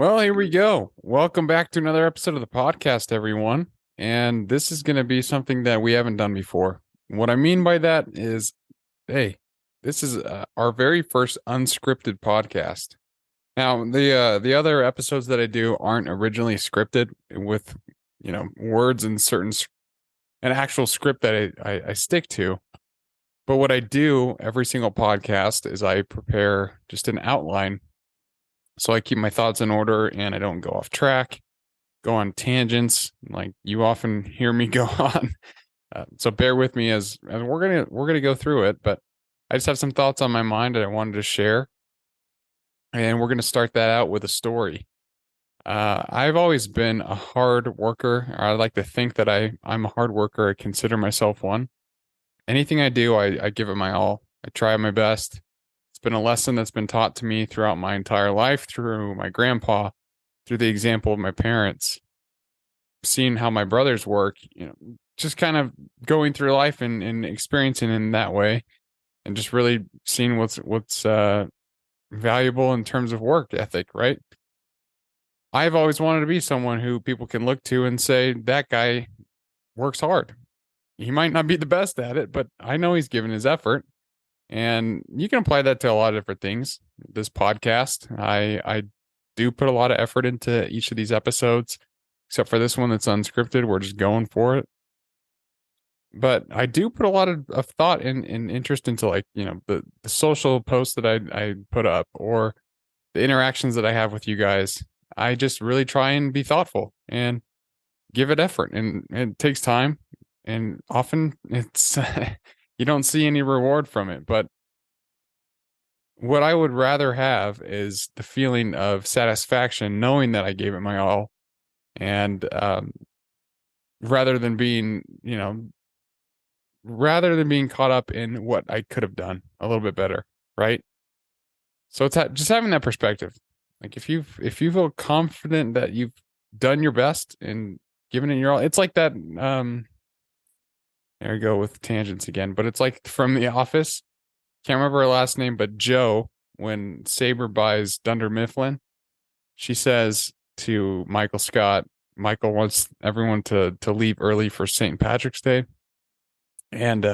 Well, here we go. Welcome back to another episode of the podcast, everyone. And this is going to be something that we haven't done before. What I mean by that is, hey, this is our very first unscripted podcast. Now, the other episodes that I do aren't originally scripted with, words and an actual script that I stick to. But what I do every single podcast is I prepare just an outline so I keep my thoughts in order and I don't go off track, go on tangents like you often hear me go on. So bear with me as we're gonna go through it. But I just have some thoughts on my mind that I wanted to share, and we're gonna start that out with a story. I've always been a hard worker. Or I like to think that I'm a hard worker. I consider myself one. Anything I do, I give it my all. I try my best. It's been a lesson that's been taught to me throughout my entire life, through my grandpa, through the example of my parents, seeing how my brothers work, just kind of going through life and experiencing in that way, and just really seeing what's valuable in terms of work ethic, right? I've always wanted to be someone who people can look to and say, that guy works hard. He might not be the best at it, but I know he's given his effort. And you can apply that to a lot of different things. This podcast, I do put a lot of effort into each of these episodes, except for this one that's unscripted. We're just going for it. But I do put a lot of thought and interest into, like, the social posts that I put up, or the interactions that I have with you guys. I just really try and be thoughtful and give it effort. And it takes time. And often it's you don't see any reward from it. But what I would rather have is the feeling of satisfaction, knowing that I gave it my all, and rather than being, rather than being caught up in what I could have done a little bit better, right? So it's just having that perspective. Like, if you feel confident that you've done your best and given it your all, it's like that. There we go with tangents again, but it's like from The Office. Can't remember her last name, but Joe, when Saber buys Dunder Mifflin, she says to Michael Scott, Michael wants everyone to leave early for St. Patrick's Day. And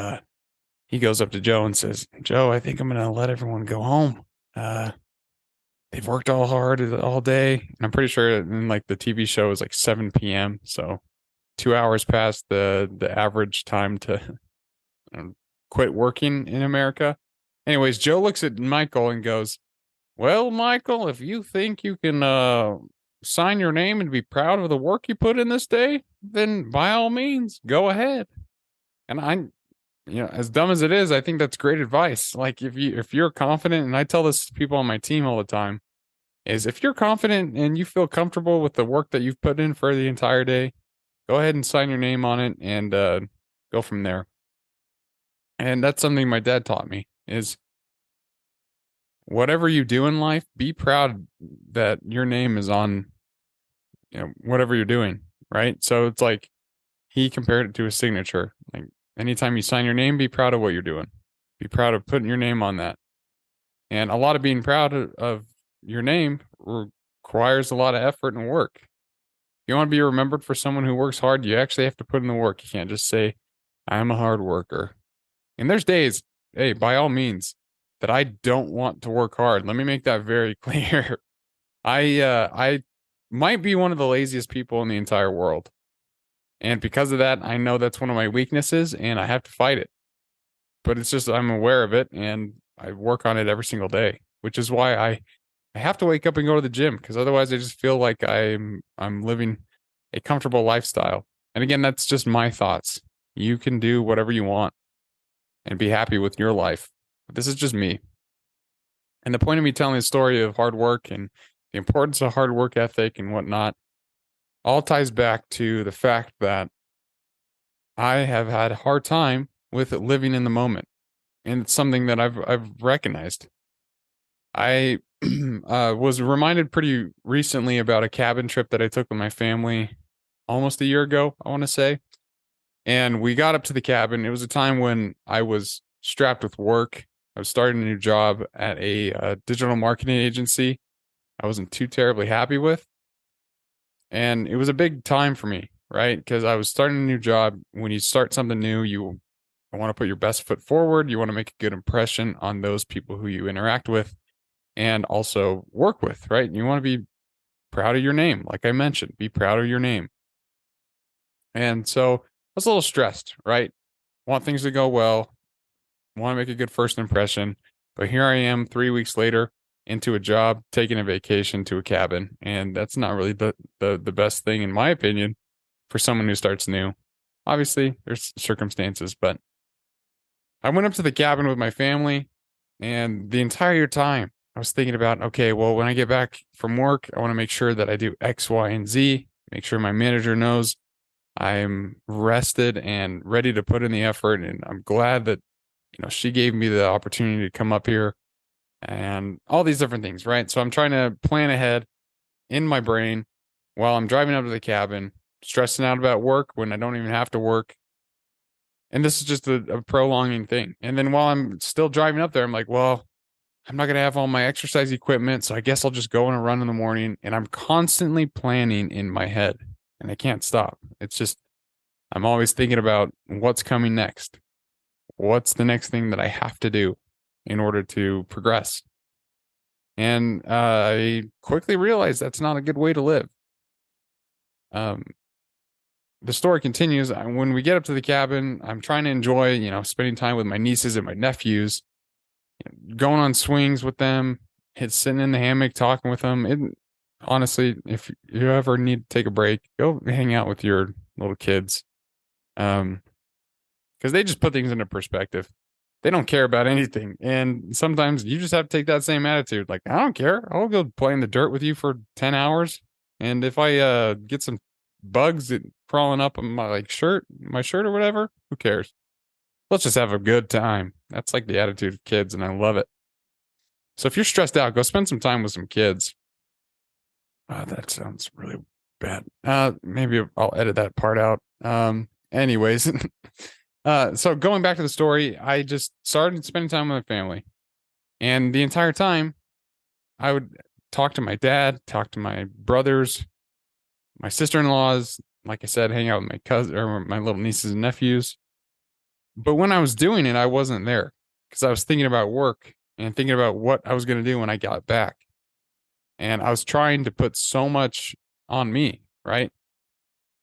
he goes up to Joe and says, Joe, I think I'm going to let everyone go home. They've worked all hard all day. And I'm pretty sure in, like, the TV show is like 7 p.m. So 2 hours past the average time to quit working in America. Anyways, Joe looks at Michael and goes, well, Michael, if you think you can sign your name and be proud of the work you put in this day, then by all means, go ahead. And as dumb as it is, I think that's great advice. Like, if you're confident, and I tell this to people on my team all the time, is if you're confident and you feel comfortable with the work that you've put in for the entire day, go ahead and sign your name on it and go from there. And that's something my dad taught me, is whatever you do in life, be proud that your name is on, whatever you're doing, right? So it's like, he compared it to a signature. Like, anytime you sign your name, be proud of what you're doing. Be proud of putting your name on that. And a lot of being proud of your name requires a lot of effort and work. If you want to be remembered for someone who works hard, you actually have to put in the work. You can't just say, I'm a hard worker. And there's days, hey, by all means, that I don't want to work hard. Let me make that very clear. I might be one of the laziest people in the entire world. And because of that, I know that's one of my weaknesses and I have to fight it. But it's just, I'm aware of it and I work on it every single day, which is why I have to wake up and go to the gym, because otherwise I just feel like I'm living a comfortable lifestyle. And again, that's just my thoughts. You can do whatever you want and be happy with your life. But this is just me. And the point of me telling the story of hard work and the importance of hard work ethic and whatnot all ties back to the fact that I have had a hard time with living in the moment. And it's something that I've recognized. I was reminded pretty recently about a cabin trip that I took with my family almost a year ago, I want to say. And we got up to the cabin. It was a time when I was strapped with work. I was starting a new job at a digital marketing agency. I wasn't too terribly happy with. And it was a big time for me, right? Because I was starting a new job. When you start something new, you want to put your best foot forward. You want to make a good impression on those people who you interact with and also work with, right? You want to be proud of your name. Like I mentioned, be proud of your name. And so I was a little stressed, right? Want things to go well, want to make a good first impression. But here I am 3 weeks later into a job, taking a vacation to a cabin. And that's not really the best thing, in my opinion, for someone who starts new. Obviously, there's circumstances, but I went up to the cabin with my family, and the entire time I was thinking about, okay, well, when I get back from work, I want to make sure that I do X, Y, and Z, make sure my manager knows I'm rested and ready to put in the effort. And I'm glad that, she gave me the opportunity to come up here and all these different things, right? So I'm trying to plan ahead in my brain while I'm driving up to the cabin, stressing out about work when I don't even have to work. And this is just a prolonging thing. And then while I'm still driving up there, I'm like, well, I'm not going to have all my exercise equipment. So I guess I'll just go on a run in the morning. And I'm constantly planning in my head and I can't stop. It's just, I'm always thinking about what's coming next. What's the next thing that I have to do in order to progress? And I quickly realized that's not a good way to live. The story continues. When we get up to the cabin, I'm trying to enjoy, spending time with my nieces and my nephews, going on swings with them, sitting in the hammock, talking with them. Honestly, if you ever need to take a break, go hang out with your little kids. Because they just put things into perspective. They don't care about anything. And sometimes you just have to take that same attitude. Like, I don't care. I'll go play in the dirt with you for 10 hours. And if I get some bugs crawling up on my my shirt or whatever, who cares? Let's just have a good time. That's like the attitude of kids, and I love it. So if you're stressed out, go spend some time with some kids. That sounds really bad. Maybe I'll edit that part out. Anyways, so going back to the story, I just started spending time with my family. And the entire time, I would talk to my dad, talk to my brothers, my sister-in-laws, like I said, hang out with my cousin or my little nieces and nephews. But when I was doing it, I wasn't there because I was thinking about work and thinking about what I was going to do when I got back. And I was trying to put so much on me, right?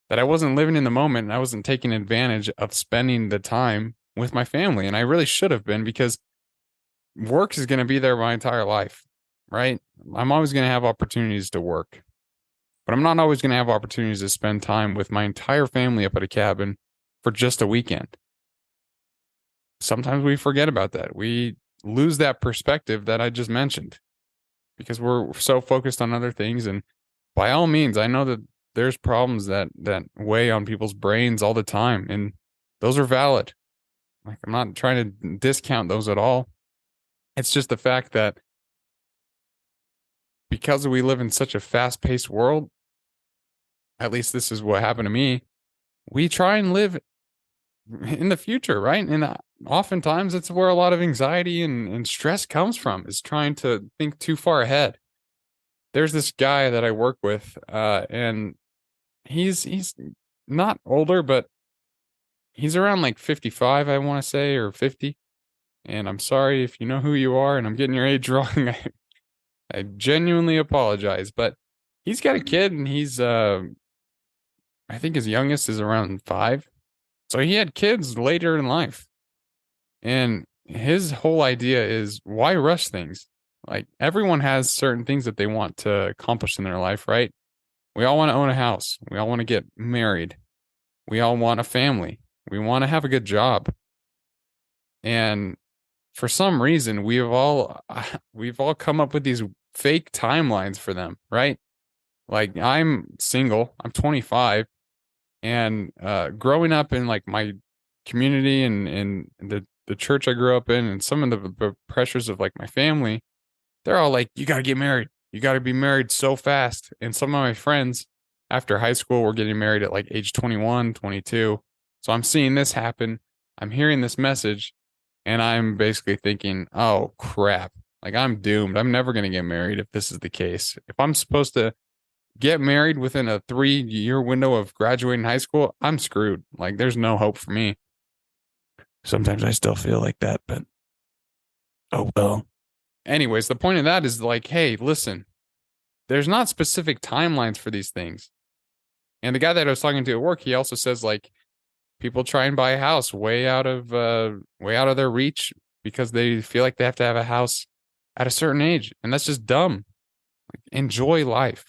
That I wasn't living in the moment and I wasn't taking advantage of spending the time with my family. And I really should have been, because work is going to be there my entire life, right? I'm always going to have opportunities to work, but I'm not always going to have opportunities to spend time with my entire family up at a cabin for just a weekend. Sometimes we forget about that. We lose that perspective that I just mentioned because we're so focused on other things. And by all means, I know that there's problems that weigh on people's brains all the time, and those are valid. Like, I'm not trying to discount those at all. It's just the fact that because we live in such a fast-paced world, at least this is what happened to me, we try and live in the future, right? And oftentimes it's where a lot of anxiety and stress comes from, is trying to think too far ahead. There's this guy that I work with, and he's not older, but he's around like 55, I want to say, or 50. And I'm sorry if you know who you are and I'm getting your age wrong. I genuinely apologize, but he's got a kid, and he's I think his youngest is around 5. So he had kids later in life. And his whole idea is, why rush things? Like, everyone has certain things that they want to accomplish in their life, right? We all want to own a house. We all want to get married. We all want a family. We want to have a good job. And for some reason, we've all come up with these fake timelines for them, right? Like, I'm single. I'm 25. And growing up in like my community and the church I grew up in, and some of the pressures of like my family, they're all like, you got to get married. You got to be married so fast. And some of my friends after high school were getting married at like age 21, 22. So I'm seeing this happen. I'm hearing this message, and I'm basically thinking, oh, crap. Like, I'm doomed. I'm never going to get married if this is the case. If I'm supposed to get married within a 3-year window of graduating high school, I'm screwed. Like, there's no hope for me. Sometimes I still feel like that, but oh well. Anyways, the point of that is like, hey, listen, there's not specific timelines for these things. And the guy that I was talking to at work, he also says like people try and buy a house way out of their reach because they feel like they have to have a house at a certain age. And that's just dumb. Like, enjoy life.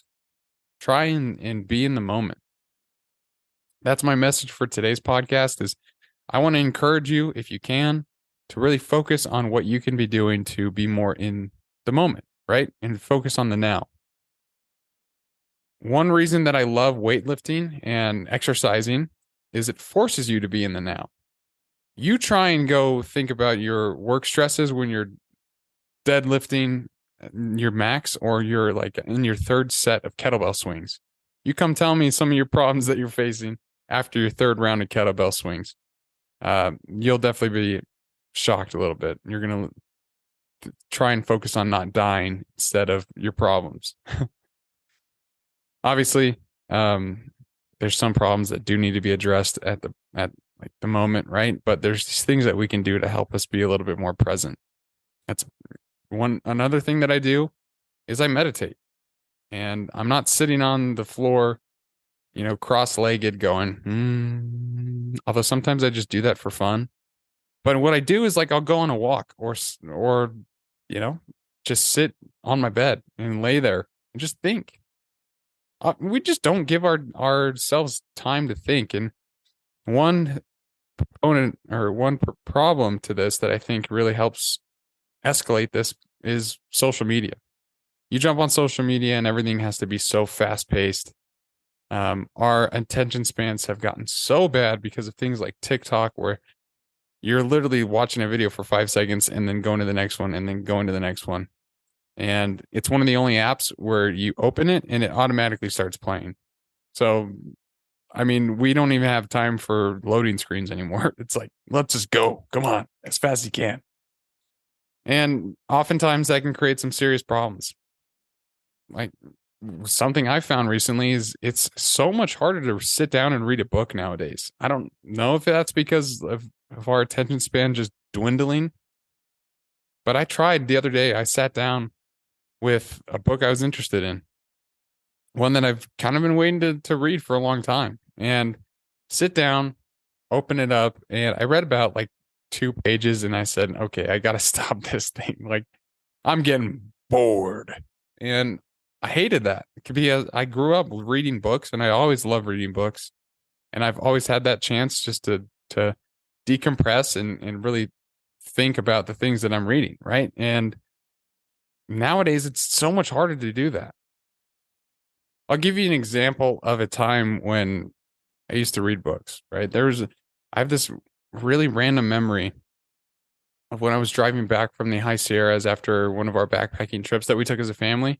Try and be in the moment. That's my message for today's podcast is I want to encourage you, if you can, to really focus on what you can be doing to be more in the moment, right? And focus on the now. One reason that I love weightlifting and exercising is it forces you to be in the now. You try and go think about your work stresses when you're deadlifting your max or you're like in your third set of kettlebell swings. You come tell me some of your problems that you're facing after your third round of kettlebell swings. You'll definitely be shocked a little bit. You're going to try and focus on not dying instead of your problems. Obviously, there's some problems that do need to be addressed at like the moment, right? But there's these things that we can do to help us be a little bit more present. That's another thing that I do is I meditate. And I'm not sitting on the floor, cross-legged going, although sometimes I just do that for fun. But what I do is like I'll go on a walk or just sit on my bed and lay there and just think. We just don't give ourselves time to think. And one component or one problem to this that I think really helps escalate this is social media. You jump on social media and everything has to be so fast paced. Our attention spans have gotten so bad because of things like TikTok, where you're literally watching a video for 5 seconds and then going to the next one and then going to the next one. And it's one of the only apps where you open it and it automatically starts playing. So, I mean, we don't even have time for loading screens anymore. It's like, let's just go. Come on, as fast as you can. And oftentimes that can create some serious problems. Like something I found recently is it's so much harder to sit down and read a book nowadays. I don't know if that's because of our attention span just dwindling. But I tried the other day. I sat down with a book I was interested in, one that I've kind of been waiting to read for a long time, and sit down, open it up, and I read about like 2 pages and I said, okay, I got to stop this thing. Like, I'm getting bored. And I hated that because I grew up reading books and I always loved reading books. And I've always had that chance just to decompress and really think about the things that I'm reading, right? And nowadays it's so much harder to do that. I'll give you an example of a time when I used to read books, right? I have this really random memory of when I was driving back from the High Sierras after one of our backpacking trips that we took as a family.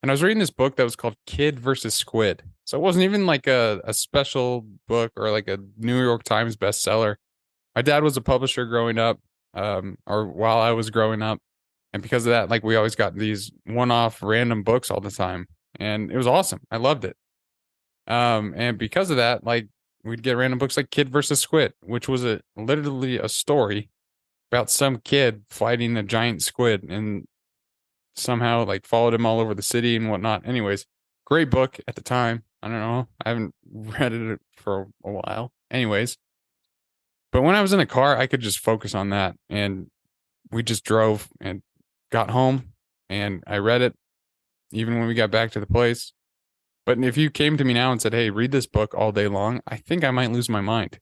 And I was reading this book that was called Kid versus Squid. So it wasn't even like a special book or like a New York Times bestseller. My dad was a publisher growing up, or while I was growing up. And because of that, like we always got these one-off random books all the time. And it was awesome. I loved it. And because of that, like we'd get random books like Kid versus Squid, which was literally a story about some kid fighting a giant squid and somehow like followed him all over the city and whatnot. Anyways, great book at the time. I don't know. I haven't read it for a while. Anyways, but when I was in a car, I could just focus on that. And we just drove and got home and I read it even when we got back to the place. But if you came to me now and said, hey, read this book all day long, I think I might lose my mind.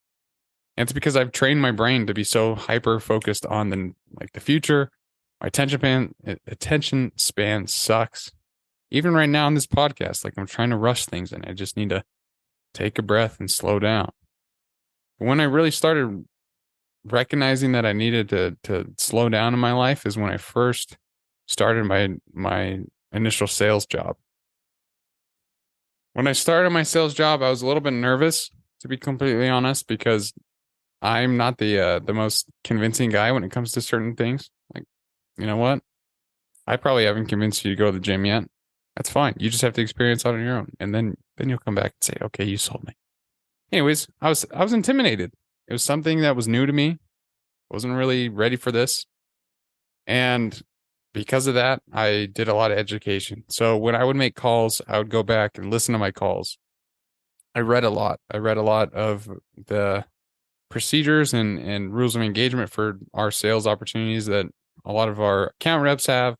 And it's because I've trained my brain to be so hyper focused on the future. My attention span sucks. Even right now in this podcast, like I'm trying to rush things and I just need to take a breath and slow down. But when I really started recognizing that I needed to slow down in my life is when I first started my initial sales job. When I started my sales job, I was a little bit nervous, to be completely honest, because I'm not the most convincing guy when it comes to certain things. Like, you know what? I probably haven't convinced you to go to the gym yet. That's fine. You just have to experience it on your own. And then you'll come back and say, okay, you sold me. Anyways, I was intimidated. It was something that was new to me. Wasn't really ready for this. And because of that, I did a lot of education. So when I would make calls, I would go back and listen to my calls. I read a lot. I read a lot of the procedures and rules of engagement for our sales opportunities that a lot of our account reps have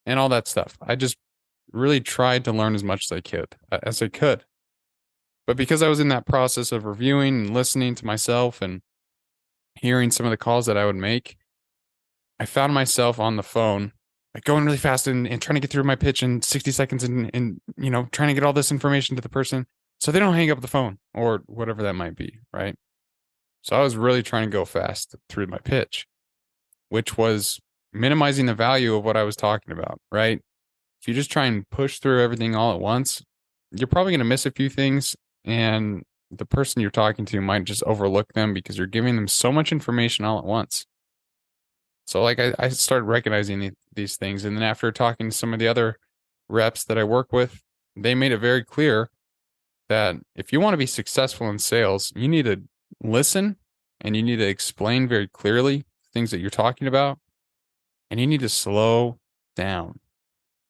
and all that stuff. I just really tried to learn as much as I could. But because I was in that process of reviewing and listening to myself and hearing some of the calls that I would make, I found myself on the phone, like going really fast and trying to get through my pitch in 60 seconds and trying to get all this information to the person so they don't hang up the phone or whatever that might be, right? So I was really trying to go fast through my pitch, which was minimizing the value of what I was talking about, right? If you just try and push through everything all at once, you're probably going to miss a few things, and the person you're talking to might just overlook them because you're giving them so much information all at once. So like I started recognizing these things. And then after talking to some of the other reps that I work with, they made it very clear that if you want to be successful in sales, you need to listen and you need to explain very clearly things that you're talking about. And you need to slow down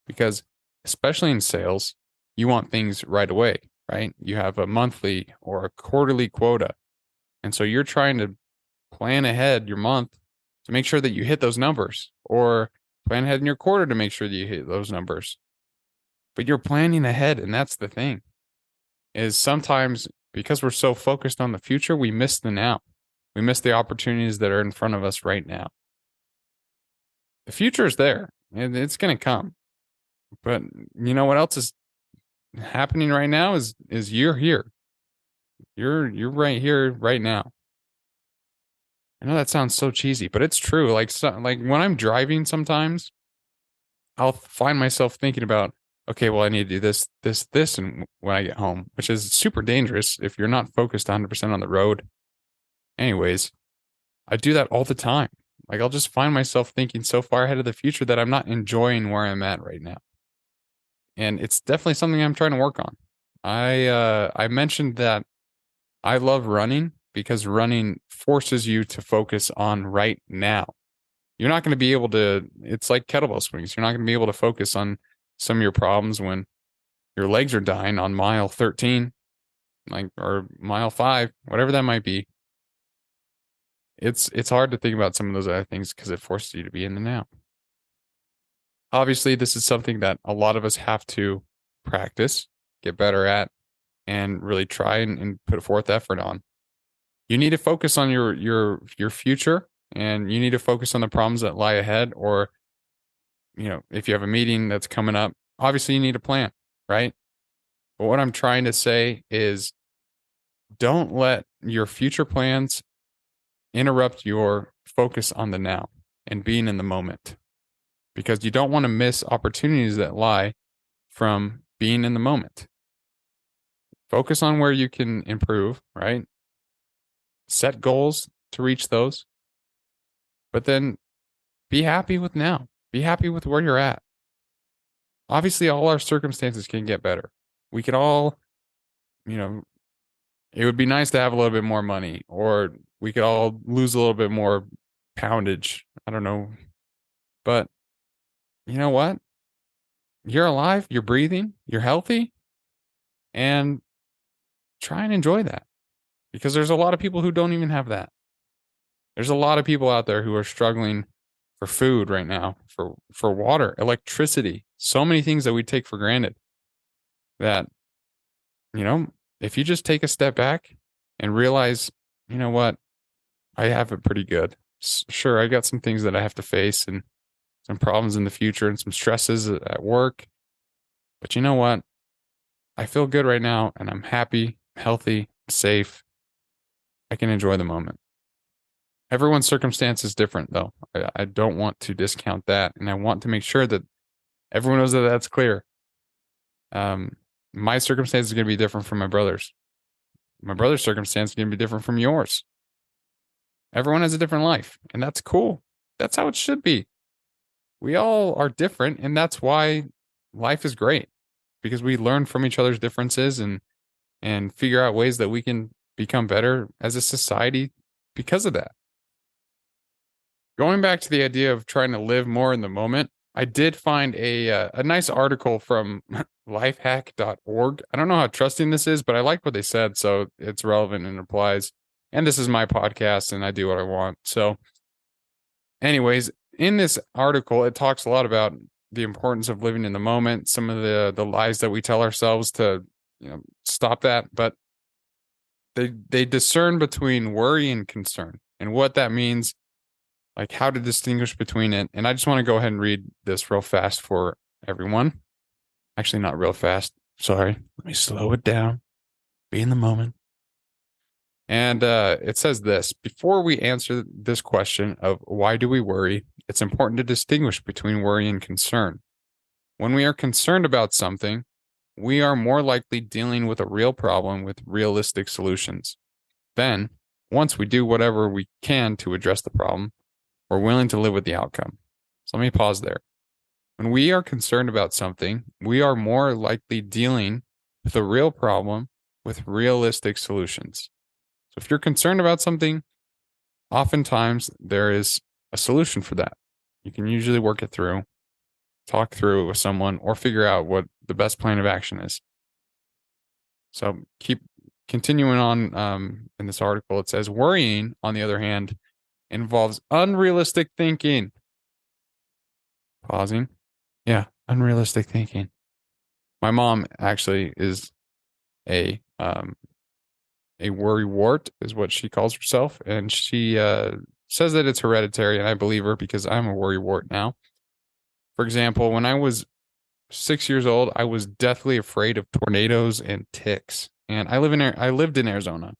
because especially in sales, you want things right away, right? You have a monthly or a quarterly quota. And so you're trying to plan ahead your month to make sure that you hit those numbers, or plan ahead in your quarter to make sure that you hit those numbers. But you're planning ahead, and that's the thing. Is sometimes because we're so focused on the future, we miss the now. We miss the opportunities that are in front of us right now. The future is there, and it's going to come. But you know what else is happening right now is you're here. You're right here right now. I know that sounds so cheesy, but it's true. Like when I'm driving sometimes, I'll find myself thinking about, okay, well, I need to do this, this, this, and when I get home, which is super dangerous if you're not focused 100% on the road. Anyways, I do that all the time. Like I'll just find myself thinking so far ahead of the future that I'm not enjoying where I'm at right now. And it's definitely something I'm trying to work on. I mentioned that I love running because running forces you to focus on right now. You're not going to be able to, it's like kettlebell swings. You're not going to be able to focus on some of your problems when your legs are dying on mile 13, or mile 5, whatever that might be. It's hard to think about some of those other things because it forces you to be in the now. Obviously, this is something that a lot of us have to practice, get better at, and really try and put forth effort on. You need to focus on your future, and you need to focus on the problems that lie ahead. Or, if you have a meeting that's coming up, obviously you need a plan, right? But what I'm trying to say is don't let your future plans interrupt your focus on the now and being in the moment, because you don't want to miss opportunities that lie from being in the moment. Focus on where you can improve, right? Set goals to reach those, but then be happy with now. Be happy with where you're at. Obviously, all our circumstances can get better. We can all, it would be nice to have a little bit more money, or we could all lose a little bit more poundage. I don't know. But you know what? You're alive, you're breathing, you're healthy, and try and enjoy that, because there's a lot of people who don't even have that. There's a lot of people out there who are struggling for food right now, for water, electricity, so many things that we take for granted that, if you just take a step back and realize, you know what, I have it pretty good. Sure, I got some things that I have to face and some problems in the future and some stresses at work. But you know what? I feel good right now and I'm happy, healthy, safe. I can enjoy the moment. Everyone's circumstance is different, though. I don't want to discount that. And I want to make sure that everyone knows that that's clear. My circumstance is going to be different from my brother's. My brother's circumstance is going to be different from yours. Everyone has a different life, and that's cool. That's how it should be. we all are different, and that's why life is great, because we learn from each other's differences and figure out ways that we can become better as a society because of that. Going back to the idea of trying to live more in the moment, I did find a nice article from lifehack.org. I don't know how trusting this is, but I like what they said, so it's relevant and applies. And this is my podcast, and I do what I want. So, anyways, in this article, it talks a lot about the importance of living in the moment, some of the lies that we tell ourselves to, stop that. But they discern between worry and concern, and what that means, like how to distinguish between it. And I just want to go ahead and read this real fast for everyone. Actually, not real fast. Sorry. Let me slow it down. Be in the moment. And it says this: before we answer this question of why do we worry, it's important to distinguish between worry and concern. When we are concerned about something, we are more likely dealing with a real problem with realistic solutions. Then, once we do whatever we can to address the problem, we're willing to live with the outcome. So let me pause there. When we are concerned about something, we are more likely dealing with a real problem with realistic solutions. So if you're concerned about something, oftentimes there is a solution for that. You can usually work it through, talk through it with someone, or figure out what the best plan of action is. So keep continuing on in this article. It says worrying, on the other hand, involves unrealistic thinking. Pausing. Yeah, unrealistic thinking. My mom actually is a worry wart, is what she calls herself, and she says that it's hereditary, and I believe her because I'm a worry wart now. For example, when I was 6 years old, I was deathly afraid of tornadoes and ticks, and I lived in Arizona.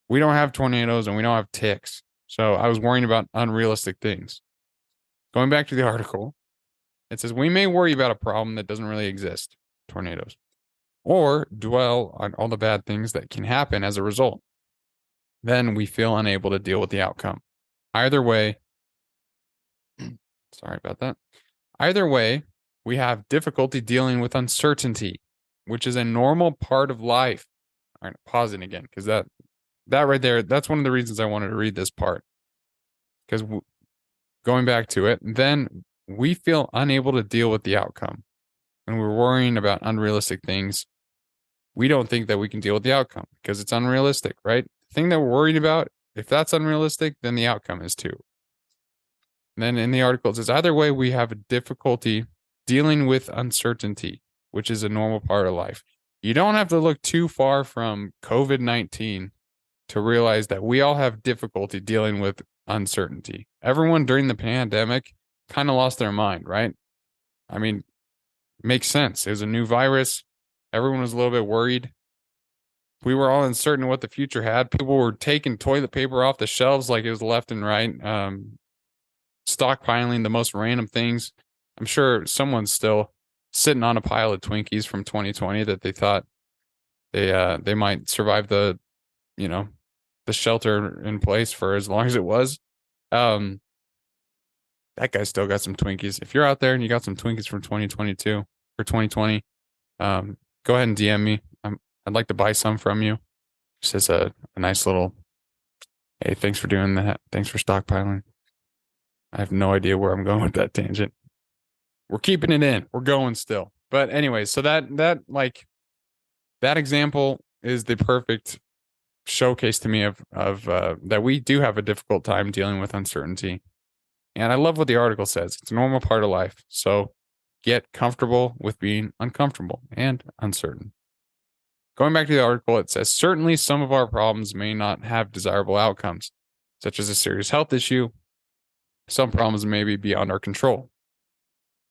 We don't have tornadoes and we don't have ticks, so I was worrying about unrealistic things. Going back to the article, it says we may worry about a problem that doesn't really exist, tornadoes, or dwell on all the bad things that can happen as a result. Then we feel unable to deal with the outcome. Either way, sorry about that. Either way, we have difficulty dealing with uncertainty, which is a normal part of life. All right, pausing again, because that right there, that's one of the reasons I wanted to read this part. Because going back to it, then we feel unable to deal with the outcome. When we're worrying about unrealistic things, we don't think that we can deal with the outcome because it's unrealistic, right? The thing that we're worried about, if that's unrealistic, then the outcome is too. And then in the article, it says either way, we have a difficulty dealing with uncertainty, which is a normal part of life. You don't have to look too far from COVID-19 to realize that we all have difficulty dealing with uncertainty. Everyone during the pandemic kind of lost their mind, right? I mean, makes sense. It was a new virus. Everyone was a little bit worried. We were all uncertain what the future had. People were taking toilet paper off the shelves like it was left and right, stockpiling the most random things. I'm sure someone's still sitting on a pile of Twinkies from 2020 that they thought they might survive the shelter in place for as long as it was. That guy still got some Twinkies. If you're out there and you got some Twinkies from 2022 or 2020, go ahead and DM me. I'd like to buy some from you. Just as a nice little, hey, thanks for doing that. Thanks for stockpiling. I have no idea where I'm going with that tangent. We're keeping it in. We're going still. But anyways, so that example is the perfect showcase to me of that we do have a difficult time dealing with uncertainty. And I love what the article says. It's a normal part of life. So get comfortable with being uncomfortable and uncertain. Going back to the article, it says certainly some of our problems may not have desirable outcomes, such as a serious health issue. Some problems may be beyond our control.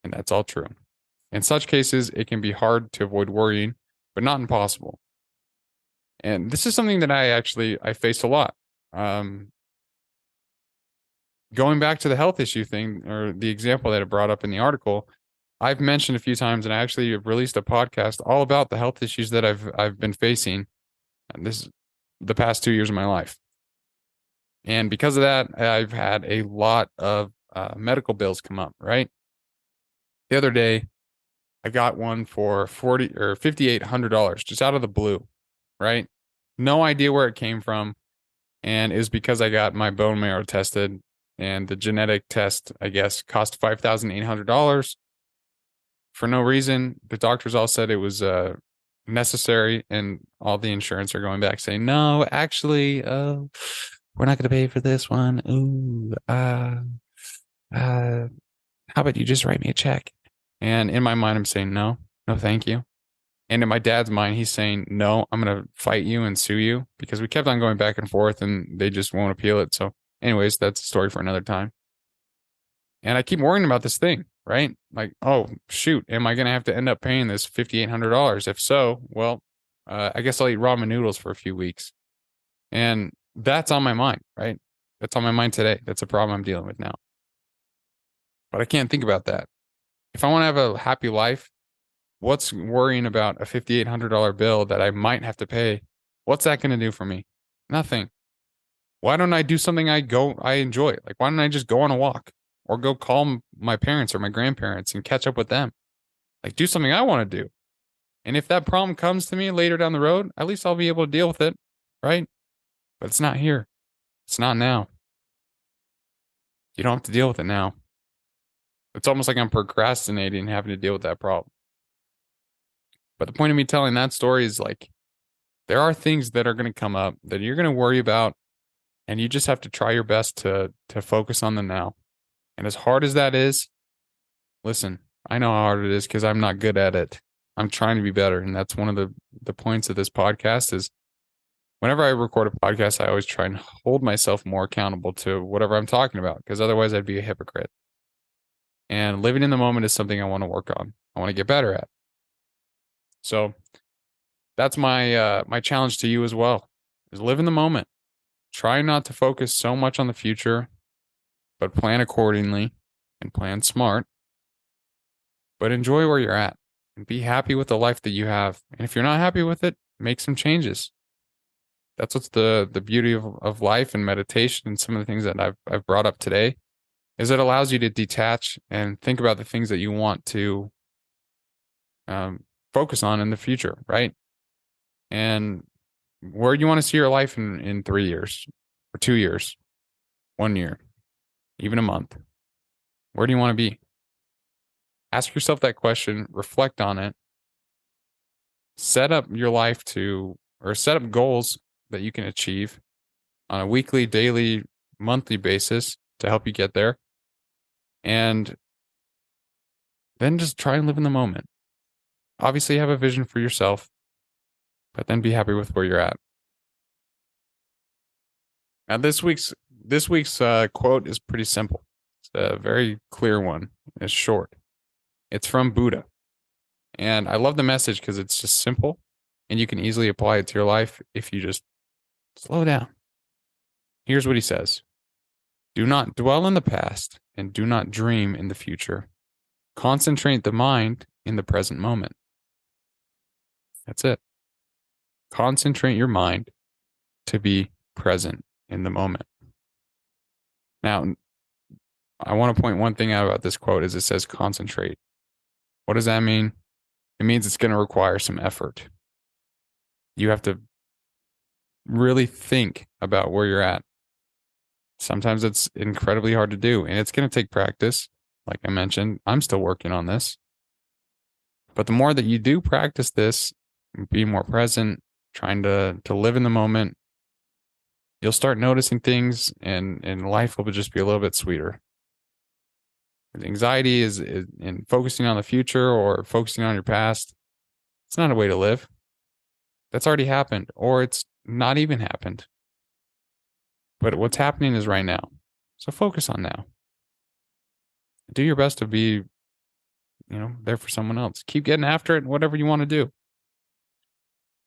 And that's all true. In such cases, it can be hard to avoid worrying, but not impossible. And this is something that I faced a lot. Going back to the health issue thing, or the example that I brought up in the article, I've mentioned a few times, and I actually released a podcast all about the health issues that I've been facing. And this is the past 2 years of my life. And because of that, I've had a lot of medical bills come up, right? The other day, I got one for $5,800 just out of the blue, right? No idea where it came from. And it was because I got my bone marrow tested, and the genetic test, I guess, cost $5,800 for no reason. The doctors all said it was necessary, and all the insurance are going back saying, no, actually, we're not going to pay for this one. Ooh, how about you just write me a check? And in my mind, I'm saying, no, no, thank you. And in my dad's mind, he's saying, no, I'm going to fight you and sue you, because we kept on going back and forth and they just won't appeal it. So, anyways, that's a story for another time. And I keep worrying about this thing, right? Like, oh, shoot, am I going to have to end up paying this $5,800? If so, well, I guess I'll eat ramen noodles for a few weeks. And that's on my mind, right? That's on my mind today. That's a problem I'm dealing with now. But I can't think about that. If I want to have a happy life, what's worrying about a $5,800 bill that I might have to pay? What's that going to do for me? Nothing. Why don't I do something I enjoy? Like, why don't I just go on a walk or go call my parents or my grandparents and catch up with them? Like, do something I want to do. And if that problem comes to me later down the road, at least I'll be able to deal with it, right? But it's not here. It's not now. You don't have to deal with it now. It's almost like I'm procrastinating and having to deal with that problem. But the point of me telling that story is, like, there are things that are going to come up that you're going to worry about, and you just have to try your best to focus on them now. And as hard as that is, listen, I know how hard it is because I'm not good at it. I'm trying to be better. And that's one of the points of this podcast is whenever I record a podcast, I always try and hold myself more accountable to whatever I'm talking about, because otherwise I'd be a hypocrite. And living in the moment is something I want to work on. I want to get better at. So that's my my challenge to you as well, is live in the moment. Try not to focus so much on the future, but plan accordingly and plan smart. But enjoy where you're at and be happy with the life that you have. And if you're not happy with it, make some changes. That's what's the beauty of life and meditation, and some of the things that I've brought up today, is it allows you to detach and think about the things that you want to focus on in the future, right? And where you want to see your life in 3 years or 2 years, 1 year, even a month. Where do you want to be? Ask yourself that question, reflect on it, set up your life or set up goals that you can achieve on a weekly, daily, monthly basis to help you get there. And then just try and live in the moment. Obviously, have a vision for yourself, but then be happy with where you're at. Now, this week's quote is pretty simple. It's a very clear one. It's short. It's from Buddha. And I love the message because it's just simple and you can easily apply it to your life if you just slow down. Here's what he says. Do not dwell in the past and do not dream in the future. Concentrate the mind in the present moment. That's it. Concentrate your mind to be present in the moment. Now, I want to point one thing out about this quote is it says concentrate. What does that mean? It means it's going to require some effort. You have to really think about where you're at. Sometimes it's incredibly hard to do, and it's going to take practice. Like I mentioned, I'm still working on this. But the more that you do practice this, be more present, trying to live in the moment, you'll start noticing things, and life will just be a little bit sweeter. Anxiety is in focusing on the future or focusing on your past. It's not a way to live. That's already happened, or it's not even happened. But what's happening is right now. So focus on now. Do your best to be, there for someone else. Keep getting after it, whatever you want to do.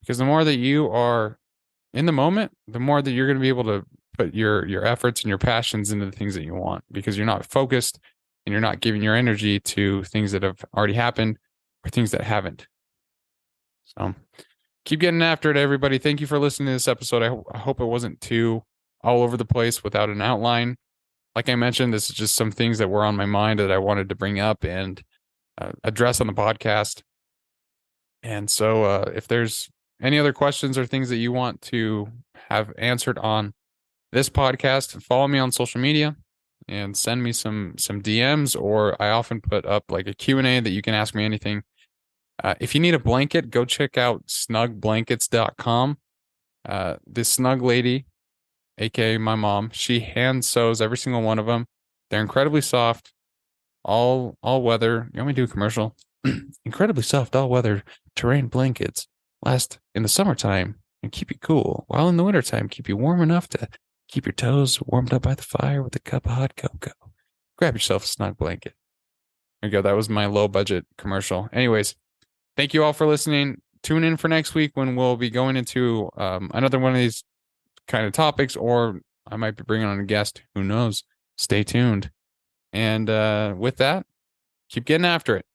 Because the more that you are in the moment, the more that you're going to be able to put your efforts and your passions into the things that you want, because you're not focused and you're not giving your energy to things that have already happened or things that haven't. So keep getting after it, everybody. Thank you for listening to this episode. I hope it wasn't too all over the place without an outline. Like I mentioned, this is just some things that were on my mind that I wanted to bring up, and address on the podcast. And so if there's any other questions or things that you want to have answered on this podcast, follow me on social media and send me some DMs, or I often put up like a Q&A that you can ask me anything. If you need a blanket, go check out snugblankets.com. This snug lady, aka my mom, she hand sews every single one of them. They're incredibly soft, all weather. You want me to do a commercial? Incredibly soft, all weather terrain blankets last in the summertime and keep you cool, while in the wintertime keep you warm enough to keep your toes warmed up by the fire with a cup of hot cocoa. Grab yourself a snug blanket. There you go. That was my low budget commercial. Anyways, thank you all for listening. Tune in for next week when we'll be going into another one of these kind of topics, or I might be bringing on a guest. Who knows? Stay tuned. And with that, keep getting after it.